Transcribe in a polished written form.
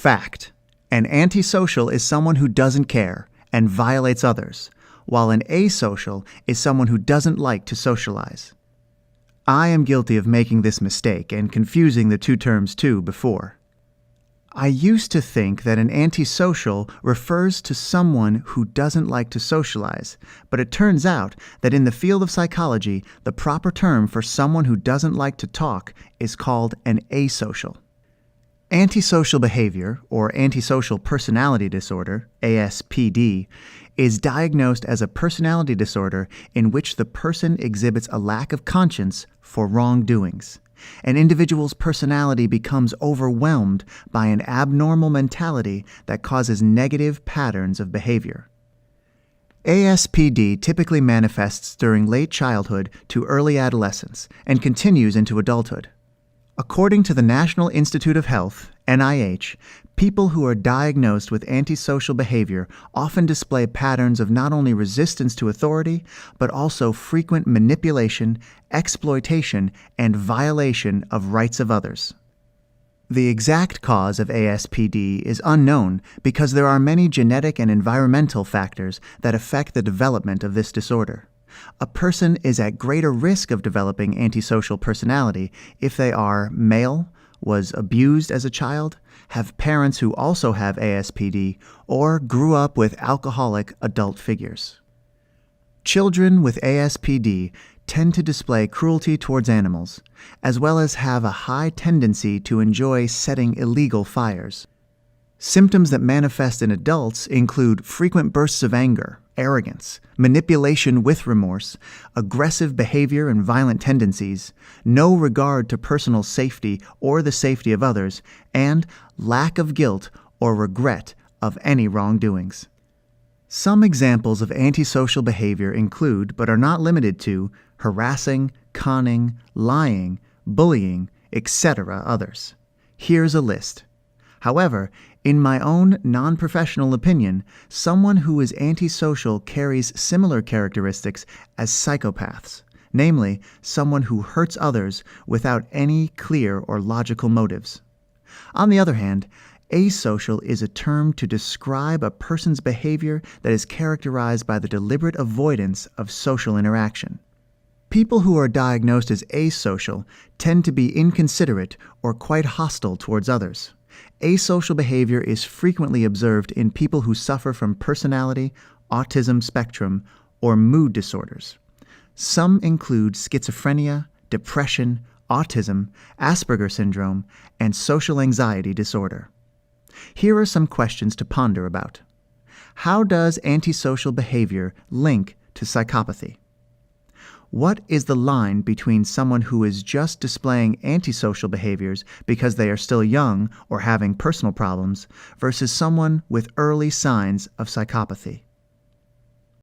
Fact: an antisocial is someone who doesn't care and violates others, while an asocial is someone who doesn't like to socialize. I am guilty of making this mistake and confusing the two terms too before. I used to think that an antisocial refers to someone who doesn't like to socialize, but it turns out that in the field of psychology, the proper term for someone who doesn't like to talk is called an asocial. Antisocial behavior, or antisocial personality disorder, ASPD, is diagnosed as a personality disorder in which the person exhibits a lack of conscience for wrongdoings. An individual's personality becomes overwhelmed by an abnormal mentality that causes negative patterns of behavior. ASPD typically manifests during late childhood to early adolescence and continues into adulthood. According to the National Institute of Health, NIH, people who are diagnosed with antisocial behavior often display patterns of not only resistance to authority, but also frequent manipulation, exploitation, and violation of rights of others. The exact cause of ASPD is unknown because there are many genetic and environmental factors that affect the development of this disorder. A person is at greater risk of developing antisocial personality if they are male, was abused as a child, have parents who also have ASPD, or grew up with alcoholic adult figures. Children with ASPD tend to display cruelty towards animals, as well as have a high tendency to enjoy setting illegal fires. Symptoms that manifest in adults include frequent bursts of anger, arrogance, manipulation with remorse, aggressive behavior and violent tendencies, no regard to personal safety or the safety of others, and lack of guilt or regret of any wrongdoings. Some examples of antisocial behavior include, but are not limited to, harassing, conning, lying, bullying, etc. others. Here's a list. However, in my own non-professional opinion, someone who is antisocial carries similar characteristics as psychopaths, namely, someone who hurts others without any clear or logical motives. On the other hand, asocial is a term to describe a person's behavior that is characterized by the deliberate avoidance of social interaction. People who are diagnosed as asocial tend to be inconsiderate or quite hostile towards others. Asocial behavior is frequently observed in people who suffer from personality, autism spectrum, or mood disorders. Some include schizophrenia, depression, autism, Asperger syndrome, and social anxiety disorder. Here are some questions to ponder about. How does antisocial behavior link to psychopathy? What is the line between someone who is just displaying antisocial behaviors because they are still young or having personal problems versus someone with early signs of psychopathy?